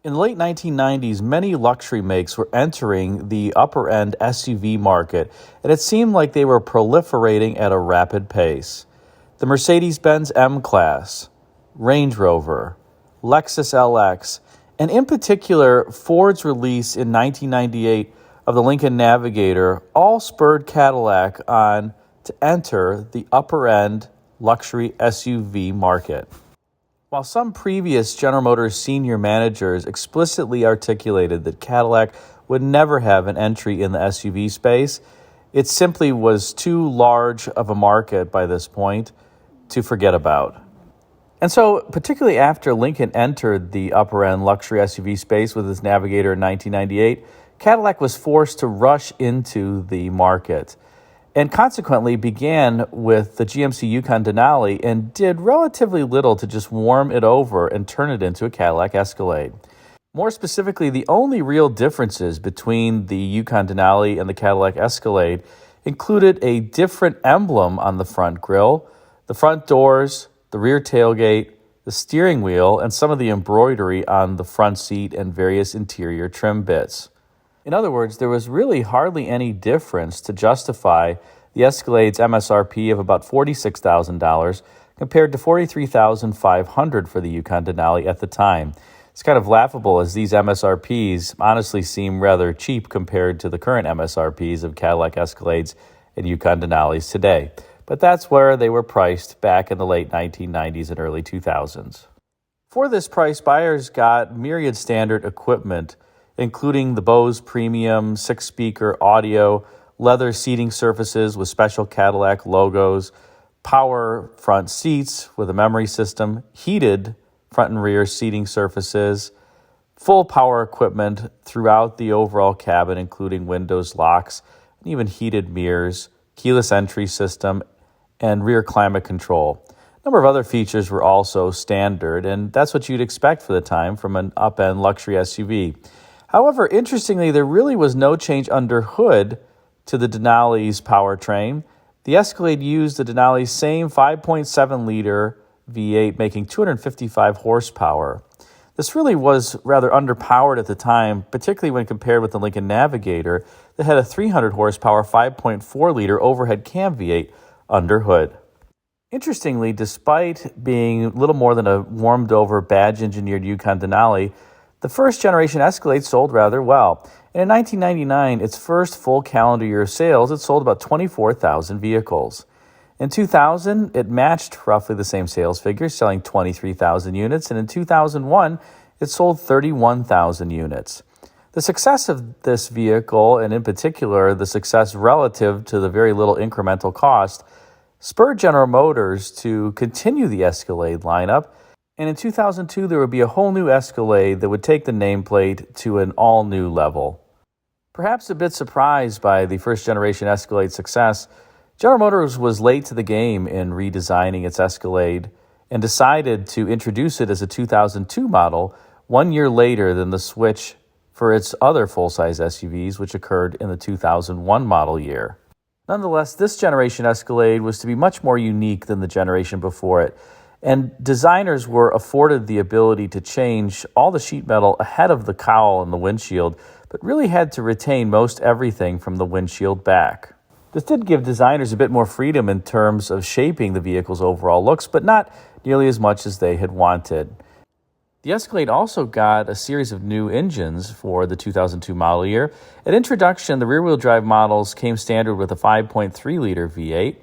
In the late 1990s, many luxury makes were entering the upper-end SUV market, and it seemed like they were proliferating at a rapid pace. The Mercedes-Benz M-Class, Range Rover, Lexus LX, and in particular, Ford's release in 1998 of the Lincoln Navigator all spurred Cadillac on to enter the upper-end luxury SUV market. While some previous General Motors senior managers explicitly articulated that Cadillac would never have an entry in the SUV space, it simply was too large of a market by this point to forget about. And so, particularly after Lincoln entered the upper-end luxury SUV space with its Navigator in 1998, Cadillac was forced to rush into the market, and consequently began with the GMC Yukon Denali and did relatively little to just warm it over and turn it into a Cadillac Escalade. More specifically, the only real differences between the Yukon Denali and the Cadillac Escalade included a different emblem on the front grille, the front doors, the rear tailgate, the steering wheel, and some of the embroidery on the front seat and various interior trim bits. In other words, there was really hardly any difference to justify the Escalade's MSRP of about $46,000 compared to $43,500 for the Yukon Denali at the time. It's kind of laughable as these MSRPs honestly seem rather cheap compared to the current MSRPs of Cadillac Escalades and Yukon Denalis today. But that's where they were priced back in the late 1990s and early 2000s. For this price, buyers got myriad standard equipment, including the Bose Premium 6-speaker audio, leather seating surfaces with special Cadillac logos, power front seats with a memory system, heated front and rear seating surfaces, full power equipment throughout the overall cabin, including windows, locks, and even heated mirrors, keyless entry system, and rear climate control. A number of other features were also standard, and that's what you'd expect for the time from an up-end luxury SUV. However, interestingly, there really was no change under hood to the Denali's powertrain. The Escalade used the Denali's same 5.7-liter V8, making 255 horsepower. This really was rather underpowered at the time, particularly when compared with the Lincoln Navigator that had a 300 horsepower 5.4-liter overhead cam V8 under hood. Interestingly, despite being little more than a warmed-over, badge-engineered Yukon Denali, the first-generation Escalade sold rather well, and in 1999, its first full calendar year of sales, it sold about 24,000 vehicles. In 2000, it matched roughly the same sales figures, selling 23,000 units, and in 2001, it sold 31,000 units. The success of this vehicle, and in particular the success relative to the very little incremental cost, spurred General Motors to continue the Escalade lineup. And in 2002, there would be a whole new Escalade that would take the nameplate to an all-new level. Perhaps a bit surprised by the first-generation Escalade's success, General Motors was late to the game in redesigning its Escalade and decided to introduce it as a 2002 model 1 year later than the switch for its other full-size SUVs, which occurred in the 2001 model year. Nonetheless, this generation Escalade was to be much more unique than the generation before it, and designers were afforded the ability to change all the sheet metal ahead of the cowl and the windshield, but really had to retain most everything from the windshield back. This did give designers a bit more freedom in terms of shaping the vehicle's overall looks, but not nearly as much as they had wanted. The Escalade also got a series of new engines for the 2002 model year. At introduction, the rear-wheel drive models came standard with a 5.3-liter V8,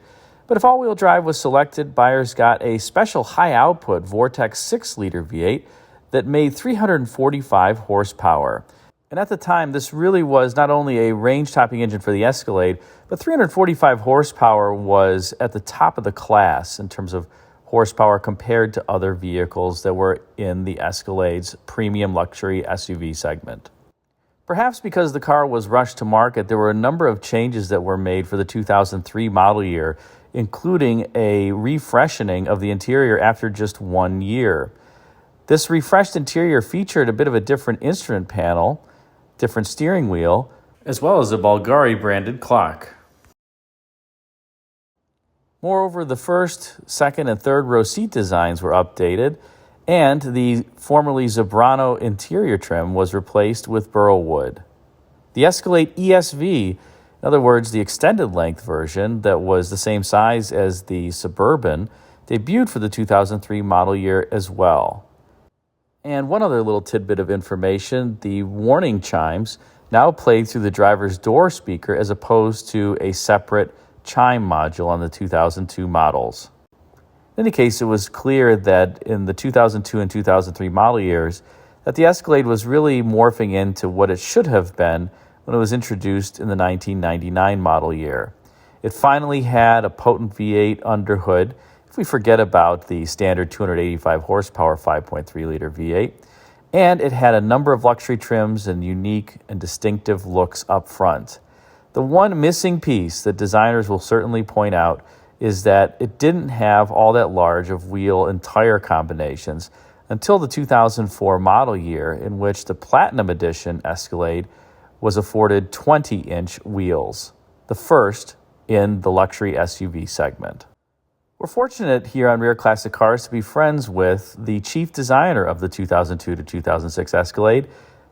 but if all-wheel drive was selected, buyers got a special high-output Vortex 6-liter V8 that made 345 horsepower. And at the time, this really was not only a range-topping engine for the Escalade, but 345 horsepower was at the top of the class in terms of horsepower compared to other vehicles that were in the Escalade's premium luxury SUV segment. Perhaps because the car was rushed to market, there were a number of changes that were made for the 2003 model year, including a refreshening of the interior after just 1 year. This refreshed interior featured a bit of a different instrument panel, different steering wheel, as well as a Bulgari-branded clock. Moreover, the first, second, and third row seat designs were updated, And the formerly Zebrano interior trim was replaced with burl wood. The Escalade ESV, in other words, the extended length version that was the same size as the Suburban, debuted for the 2003 model year as well. And one other little tidbit of information, the warning chimes now played through the driver's door speaker as opposed to a separate chime module on the 2002 models. In any case, it was clear that in the 2002 and 2003 model years that the Escalade was really morphing into what it should have been when it was introduced in the 1999 model year. It finally had a potent V8 underhood, if we forget about the standard 285 horsepower 5.3-liter V8, and it had a number of luxury trims and unique and distinctive looks up front. The one missing piece that designers will certainly point out is that it didn't have all that large of wheel and tire combinations until the 2004 model year, in which the Platinum Edition Escalade was afforded 20-inch wheels, the first in the luxury SUV segment. We're fortunate here on Rear Classic Cars to be friends with the chief designer of the 2002 to 2006 Escalade,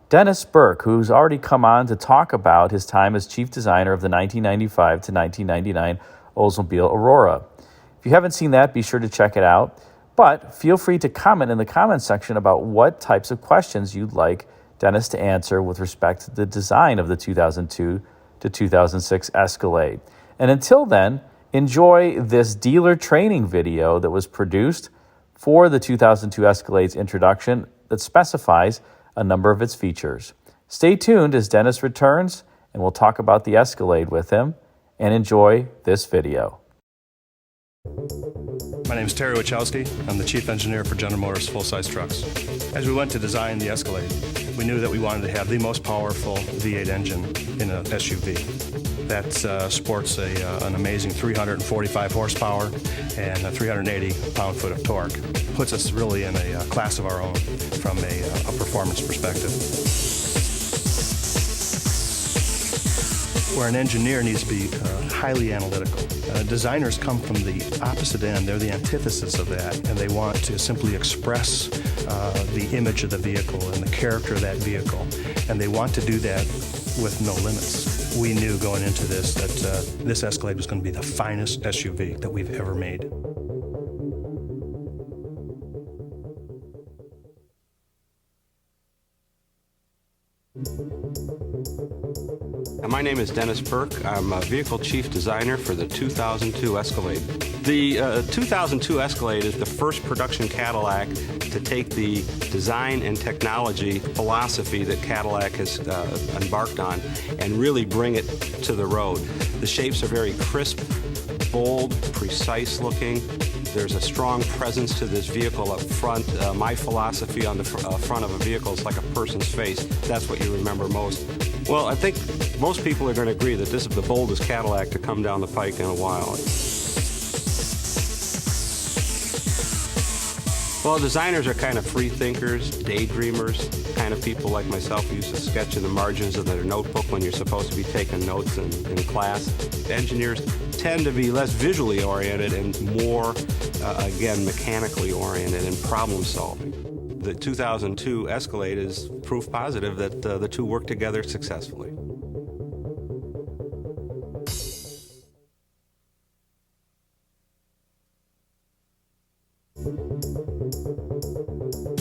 Dennis Burke, who's already come on to talk about his time as chief designer of the 1995 to 1999 Oldsmobile Aurora. If you haven't seen that, be sure to check it out. But feel free to comment in the comment section about what types of questions you'd like Dennis to answer with respect to the design of the 2002 to 2006 Escalade. And until then, enjoy this dealer training video that was produced for the 2002 Escalade's introduction that specifies a number of its features. Stay tuned as Dennis returns, and we'll talk about the Escalade with him, and enjoy this video. My name is Terry Wachowski. I'm the chief engineer for General Motors full-size trucks. As we went to design the Escalade, we knew that we wanted to have the most powerful V8 engine in an SUV. That sports an amazing 345 horsepower and a 380 pound-foot of torque. Puts us really in a class of our own from a performance perspective. Where an engineer needs to be highly analytical. Designers come from the opposite end. They're the antithesis of that, and they want to simply express the image of the vehicle and the character of that vehicle, and they want to do that with no limits. We knew going into this that this Escalade was going to be the finest SUV that we've ever made. My name is Dennis Burke. I'm a vehicle chief designer for the 2002 Escalade. The 2002 Escalade is the first production Cadillac to take the design and technology philosophy that Cadillac has embarked on and really bring it to the road. The shapes are very crisp, bold, precise looking. There's a strong presence to this vehicle up front. My philosophy on the front of a vehicle is like a person's face. That's what you remember most. Well, I think most people are going to agree that this is the boldest Cadillac to come down the pike in a while. Well, designers are kind of free thinkers, daydreamers, kind of people like myself who used to sketch in the margins of their notebook when you're supposed to be taking notes in class. Engineers tend to be less visually oriented and more, again, mechanically oriented and problem solving. The 2002 Escalade is proof positive that the two work together successfully.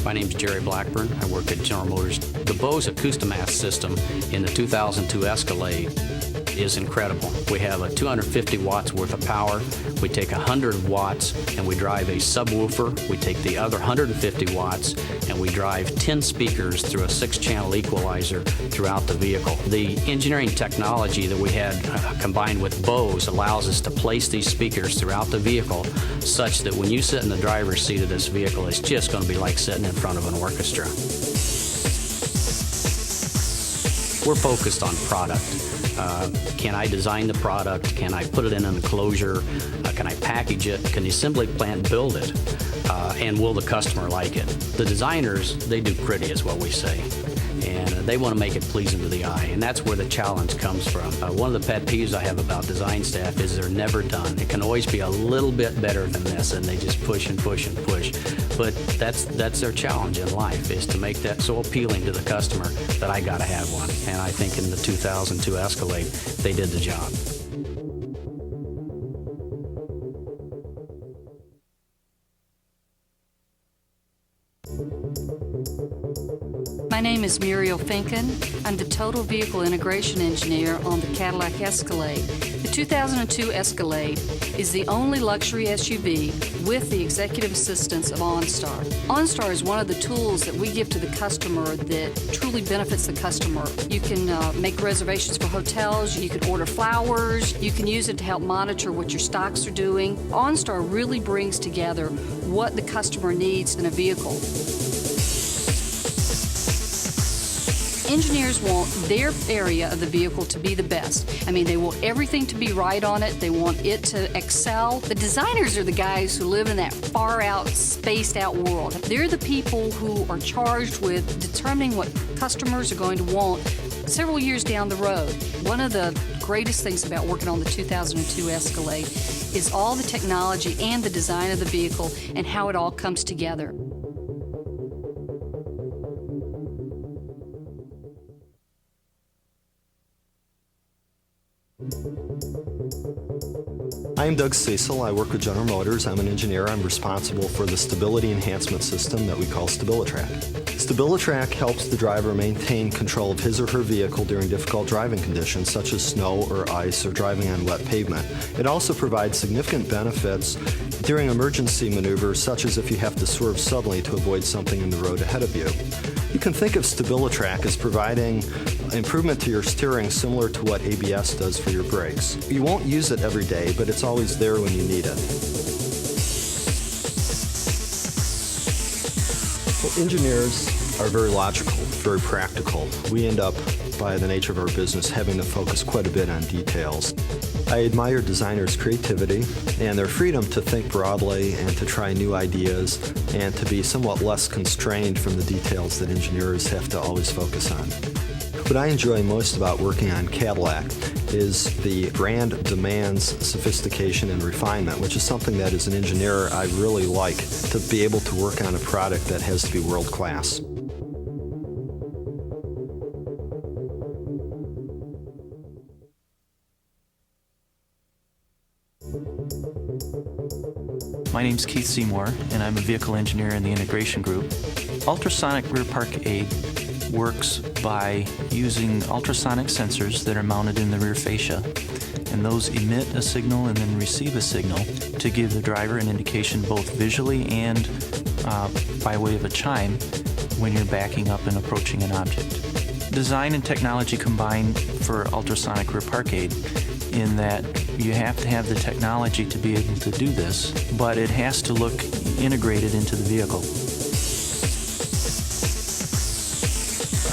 My name's Jerry Blackburn. I work at General Motors. The Bose Acoustimass system in the 2002 Escalade is incredible. We have a 250 watts worth of power. We take 100 watts and we drive a subwoofer. We take the other 150 watts and we drive 10 speakers through a 6-channel equalizer throughout the vehicle. The engineering technology that we had combined with Bose allows us to place these speakers throughout the vehicle such that when you sit in the driver's seat of this vehicle, it's just going to be like sitting in front of an orchestra. We're focused on product. Can I design the product? Can I put it in an enclosure? Can I package it? Can the assembly plant build it? And will the customer like it? The designers, they do pretty is what we say. and they want to make it pleasing to the eye, and that's where the challenge comes from. One of the pet peeves I have about design staff is they're never done. It can always be a little bit better than this, and they just push and push and push. But that's their challenge in life, is to make that so appealing to the customer that I got to have one. And I think in the 2002 Escalade, they did the job. My name is Muriel Finken. I'm the Total Vehicle Integration Engineer on the Cadillac Escalade. The 2002 Escalade is the only luxury SUV with the executive assistance of OnStar. OnStar is one of the tools that we give to the customer that truly benefits the customer. You can make reservations for hotels, you can order flowers, you can use it to help monitor what your stocks are doing. OnStar really brings together what the customer needs in a vehicle. Engineers want their area of the vehicle to be the best. I mean, they want everything to be right on it. They want it to excel. The designers are the guys who live in that far out, spaced out world. They're the people who are charged with determining what customers are going to want several years down the road. One of the greatest things about working on the 2002 Escalade is all the technology and the design of the vehicle and how it all comes together. I'm Doug Cecil. I work with General Motors. I'm an engineer. I'm responsible for the stability enhancement system that we call StabiliTrack. StabiliTrack helps the driver maintain control of his or her vehicle during difficult driving conditions such as snow or ice or driving on wet pavement. It also provides significant benefits during emergency maneuvers such as if you have to swerve suddenly to avoid something in the road ahead of you. You can think of StabiliTrack as providing improvement to your steering similar to what ABS does for your brakes. You won't use it every day, but it's always there when you need it. Well, engineers are very logical, very practical. We end up, by the nature of our business, having to focus quite a bit on details. I admire designers' creativity and their freedom to think broadly and to try new ideas and to be somewhat less constrained from the details that engineers have to always focus on. What I enjoy most about working on Cadillac is the brand demands sophistication and refinement, which is something that as an engineer I really like, to be able to work on a product that has to be world class. My name's Keith Seymour, and I'm a vehicle engineer in the integration group. Ultrasonic rear park aid works by using ultrasonic sensors that are mounted in the rear fascia, and those emit a signal and then receive a signal to give the driver an indication both visually and by way of a chime when you're backing up and approaching an object. Design and technology combine for ultrasonic rear park aid in that you have to have the technology to be able to do this, but it has to look integrated into the vehicle.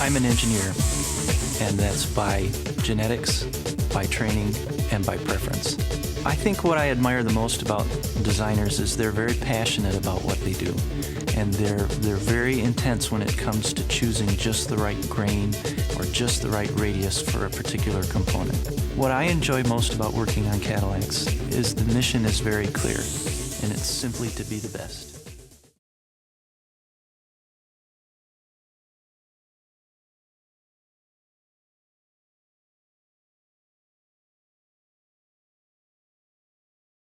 I'm an engineer, and that's by genetics, by training, and by preference. I think what I admire the most about designers is they're very passionate about what they do, and they're very intense when it comes to choosing just the right grain or just the right radius for a particular component. What I enjoy most about working on Cadillacs is the mission is very clear, and it's simply to be the best.